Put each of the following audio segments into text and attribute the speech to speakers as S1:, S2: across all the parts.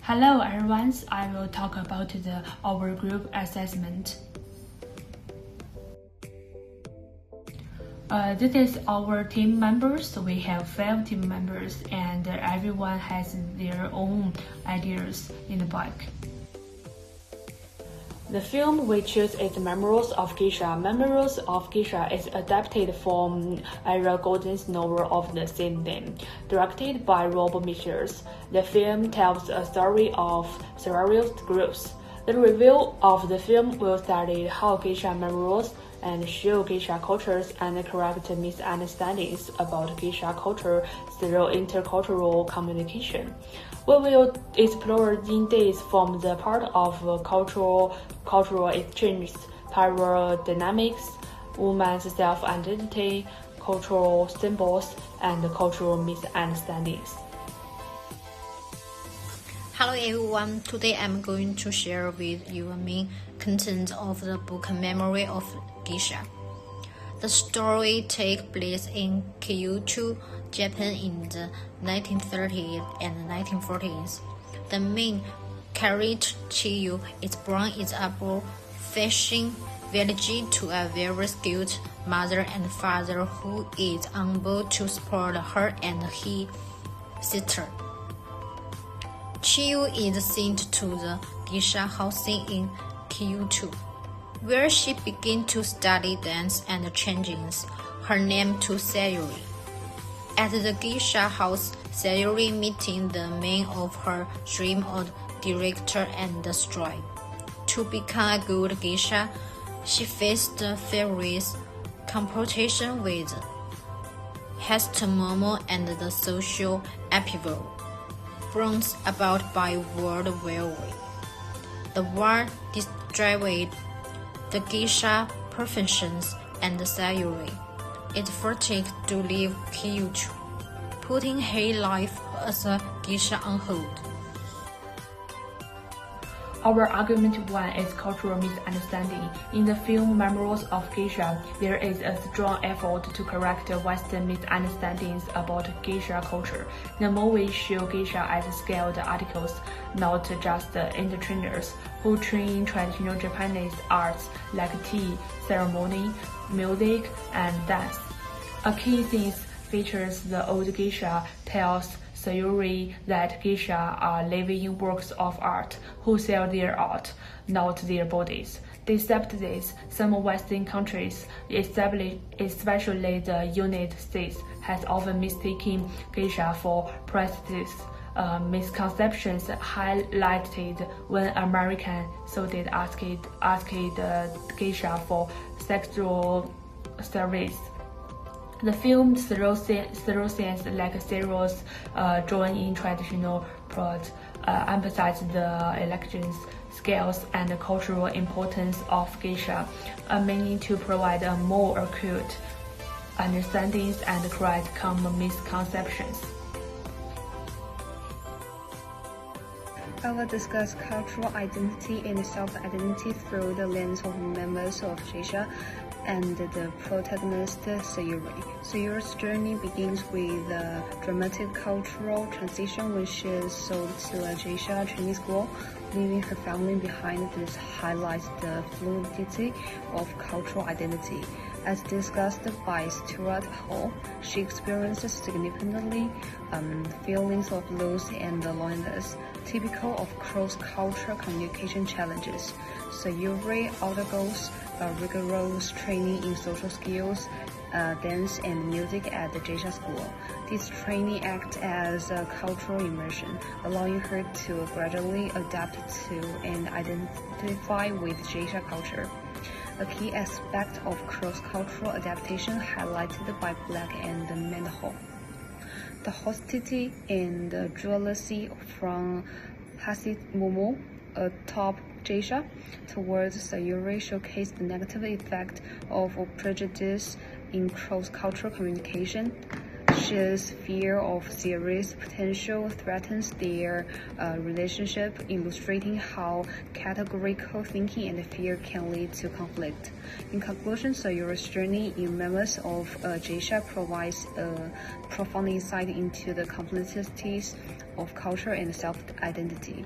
S1: Hello everyone, I will talk about our group assessment. This is our team members. We have 5 team members and everyone has their own ideas in the book. The film we choose is Memoirs of Geisha. Memoirs of Geisha is adapted from Ira Goldin's novel of the same name, directed by Rob Michels. The film tells a story of various groups. The review of the film will study how Geisha memoirs and show Geisha cultures and correct misunderstandings about Geisha culture through intercultural communication. We will explore in days from the part of cultural exchanges, power dynamics, women's self-identity, cultural symbols, and cultural misunderstandings.
S2: Hello everyone, today I'm going to share with you the main content of the book Memory of Geisha. The story takes place in Kyoto, Japan in the 1930s and 1940s. The main character, Chiyu, is born in a fishing village to a very skilled mother and father who is unable to support her and his sister. Chiyu is sent to the geisha house in Kyoto, where she begins to study dance and changes her name to Sayuri. At the geisha house, Sayuri meeting the man of her dream of director and destroy. To become a good geisha, she faced furious confrontation with Momo and the social upheaval brought about by World War I. The war destroyed the geisha professions and Sayuri is forced to leave Kyoto, putting her life as a geisha on hold.
S1: Our argument 1 is cultural misunderstanding. In the film Memoirs of Geisha, there is a strong effort to correct Western misunderstandings about geisha culture. The movie shows geisha as skilled articles, not just entertainers who train traditional Japanese arts like tea, ceremony, music, and dance. A key scene features the old geisha tells Sayuri that geisha are living works of art who sell their art, not their bodies. Despite this, some Western countries, especially the United States, has often mistaken geisha for prostitutes. Misconceptions highlighted when American soldiers asked geisha for sexual service. The film through scenes like serious drawing in traditional plot, emphasize the elections, skills, and the cultural importance of geisha, meaning to provide a more acute understandings and correct common misconceptions.
S3: I will discuss cultural identity and self-identity through the lens of members of geisha and the protagonist Sayuri. Sayuri's journey begins with a dramatic cultural transition when she is sold to a geisha training school, leaving her family behind. This highlights the fluidity of cultural identity. As discussed by Stuart Hall, she experiences significantly feelings of loss and loneliness, typical of cross-cultural communication challenges. Sayuri undergoes rigorous training in social skills, dance and music at the geisha school. This training acts as a cultural immersion, allowing her to gradually adapt to and identify with geisha culture. A key aspect of cross-cultural adaptation highlighted by Black and Mendenhall. The hostility and jealousy from Momo, a top geisha, towards Sayuri showcase the negative effect of prejudice in cross-cultural communication. Geisha's fear of serious potential threatens their relationship, illustrating how categorical thinking and fear can lead to conflict. In conclusion, Sayuri's journey in Memoirs of Geisha provides a profound insight into the complexities of culture and self-identity,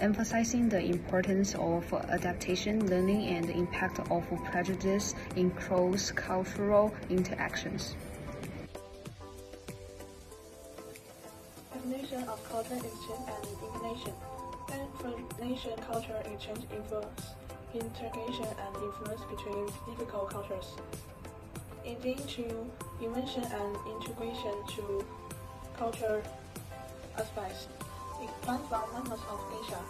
S3: emphasizing the importance of adaptation, learning, and the impact of prejudice in cross-cultural interactions.
S1: Definition of culture exchange and information. Information culture exchange influence, integration and influence between difficult cultures. Leading to invention and integration to culture aspects. Expand from Memoirs of Geisha.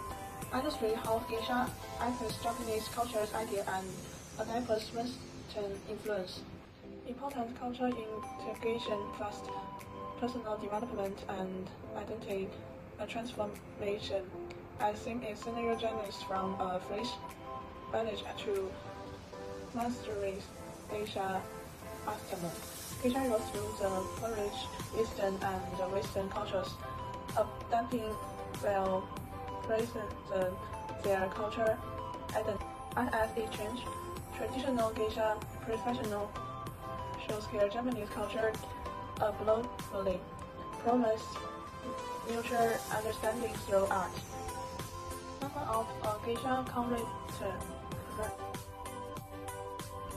S1: Illustrate how Geisha affects Japanese culture's idea and adapts Western influence. Important culture integration first, personal development and identity transformation. I think a scenario journeys from a fresh village to mastering Geisha afternoon. Geisha goes through the flourish Eastern and Western cultures, adapting well present their culture identity. And as it changed, traditional Geisha professional shows their Japanese culture globally, promise mutual understanding through art. Number of Geisha conflict.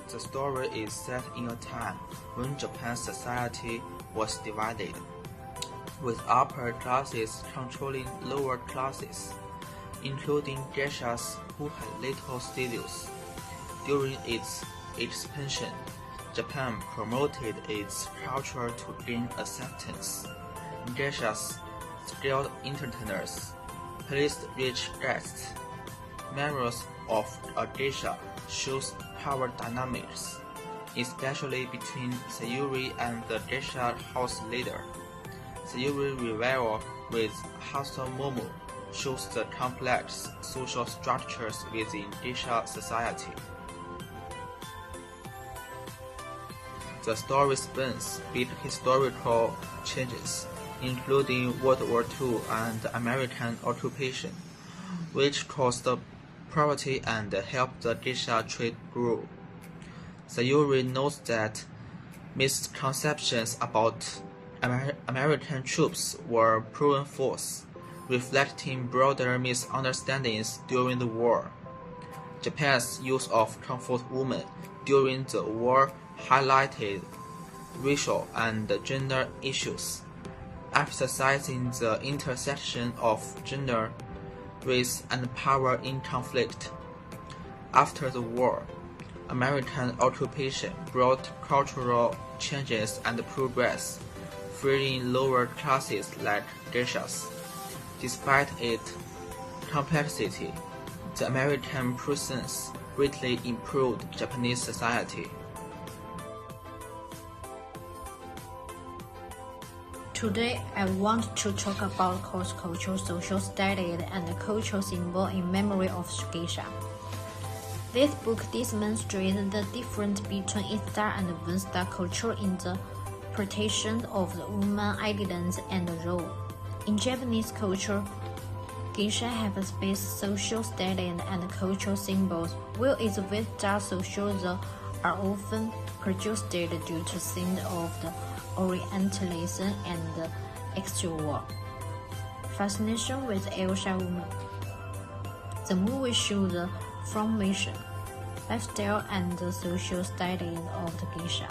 S4: The story is set in a time when Japan's society was divided, with upper classes controlling lower classes, including geishas who had little status. During its expansion, Japan promoted its culture to gain acceptance. Geishas, skilled entertainers, pleased rich guests. Memoirs of a Geisha shows power dynamics, especially between Sayuri and the Geisha house leader. Sayuri revival with Hustle Momo shows the complex social structures within Geisha society. The story spans big historical changes, including World War II and American occupation, which caused poverty and helped the Geisha trade grow. Sayuri notes that misconceptions about American troops were proven false, reflecting broader misunderstandings during the war. Japan's use of comfort women during the war highlighted racial and gender issues, emphasizing the intersection of gender, race, and power in conflict. After the war, American occupation brought cultural changes and progress, freeing lower classes like geishas. Despite its complexity, the American presence greatly improved Japanese society.
S2: Today, I want to talk about cross-cultural social studies and the cultural symbol in memory of geisha. This book demonstrates the difference between Eastern and Western culture in the interpretation of the woman identity and role. In Japanese culture, geisha have a space social studies and cultural symbols, while its Western socials are often produced due to scenes of the Orientalism and the extrovert fascination with Asia women. The movie shows the formation, lifestyle, and the social studies of the geisha.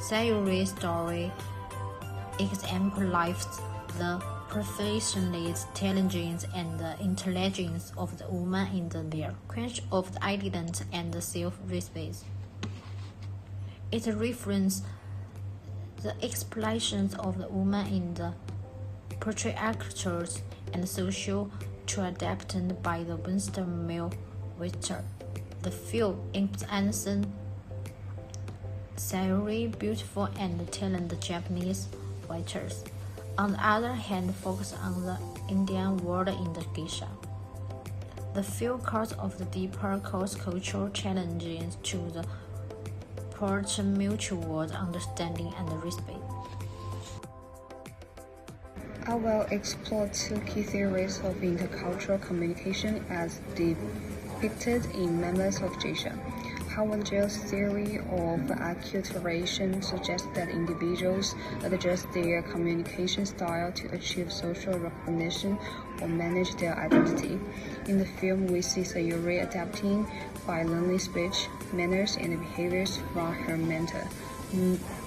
S2: Sayuri's story exemplifies the professionalism, intelligence, and the intelligence of the woman in their quest of the identity and the self-respect. It references the exploitations of the woman in the patriarchal and social tradition by the Western male waiter. The film emphasizes Sayuri, beautiful and talented Japanese waiters. On the other hand, focus on the Indian world in the geisha. The film cuts off the deeper cross-cultural challenges to the mutual understanding and respect.
S3: I will explore two key theories of intercultural communication as depicted in Members of Geisha. Howard Gill's theory of acculturation suggests that individuals adjust their communication style to achieve social recognition or manage their identity. In the film, we see Sayuri adapting by learning speech, manners, and behaviors from her mentor.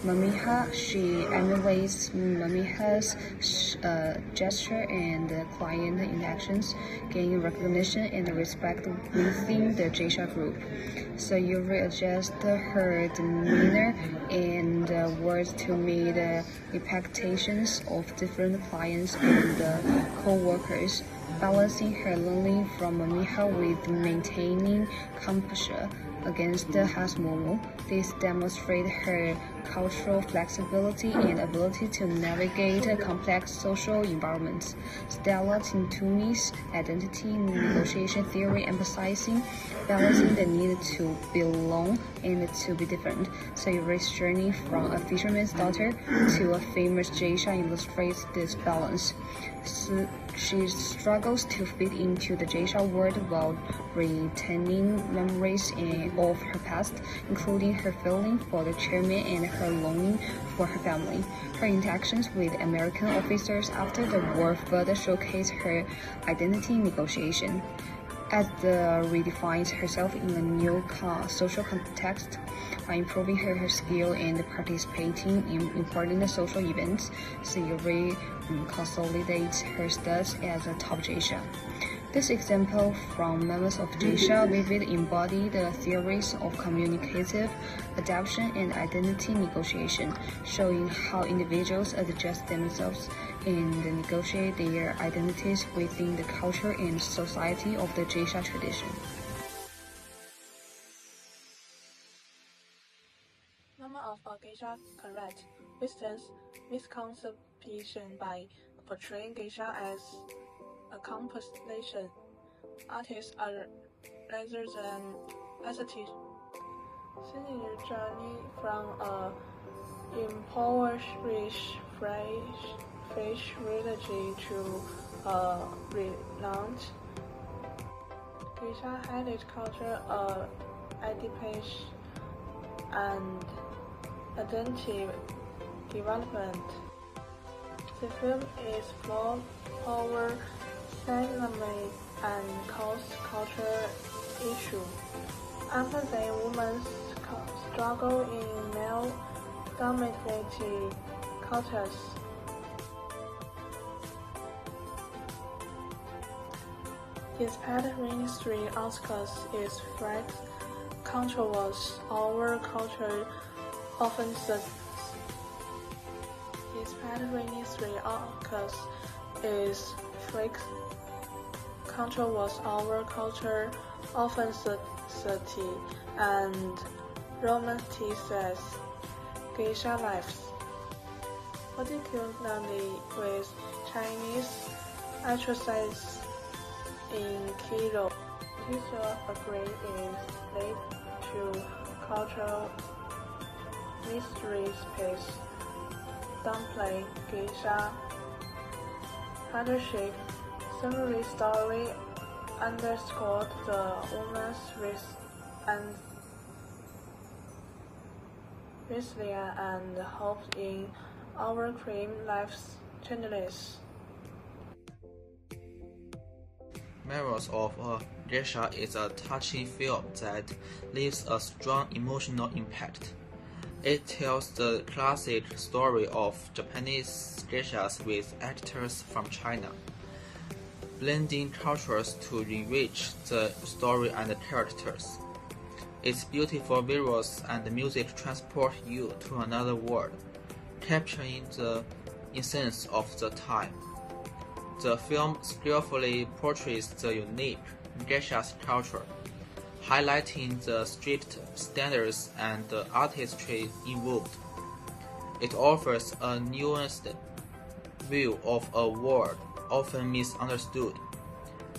S3: Mamiha, she emulates Mamiha's gesture and client interactions, gaining recognition and respect within the Geisha group. Sayuri adjusts her demeanor and words to meet the expectations of different clients and co-workers, balancing her learning from Mamiha with maintaining composure against the Hasmomo. This demonstrates her cultural flexibility and ability to navigate complex social environments. Stella Tintumi's identity negotiation theory emphasizing balancing the need to belong and to be different. Sayuri's journey from a fisherman's daughter to a famous geisha illustrates this balance. She struggles to fit into the geisha world while retaining memories of her past, including her feeling for the chairman and her longing for her family. Her interactions with American officers after the war further showcase her identity negotiation, as redefines herself in a new social context. By improving her skill and participating in important social events, Sayuri consolidates her status as a top geisha. This example from Members of Geisha vividly embody the theories of communicative adaptation and identity negotiation, showing how individuals adjust themselves and negotiate their identities within the culture and society of the geisha tradition.
S1: Number of geisha correct Western's misconception by portraying geisha as a compilation artist rather than aesthetic. Xinning journey from a impoverished French village to a renowned geisha heritage culture, education and identity development. The film is full over economic and cross-cultural issues. After the women's struggle in male-dominated cultures, despite ministry articles is flagged controversial, our culture often despite ministry articles is flagged controversial, our culture often and romanticizes geisha lives, particularly with Chinese actresses in key roles. Teacher agree is linked to cultural mystery space, downplay geisha partnership. Summary story underscored the woman's resilience and hope in our crime life's challenges.
S4: Memories of a Geisha is a touching film that leaves a strong emotional impact. It tells the classic story of Japanese geishas with actors from China, blending cultures to enrich the story and the characters. Its beautiful visuals and music transport you to another world, capturing the essence of the time. The film skillfully portrays the unique geisha's culture, highlighting the strict standards and the artistry involved. It offers a nuanced view of a world often misunderstood,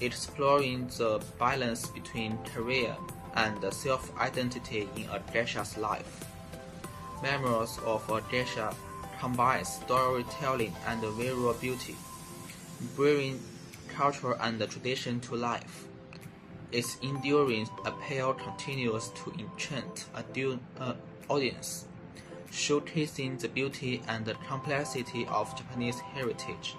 S4: exploring the balance between career and self-identity in a geisha's life. Memories of a Geisha combines storytelling and visual beauty, bringing culture and tradition to life. Its enduring appeal continues to enchant an audience, showcasing the beauty and the complexity of Japanese heritage.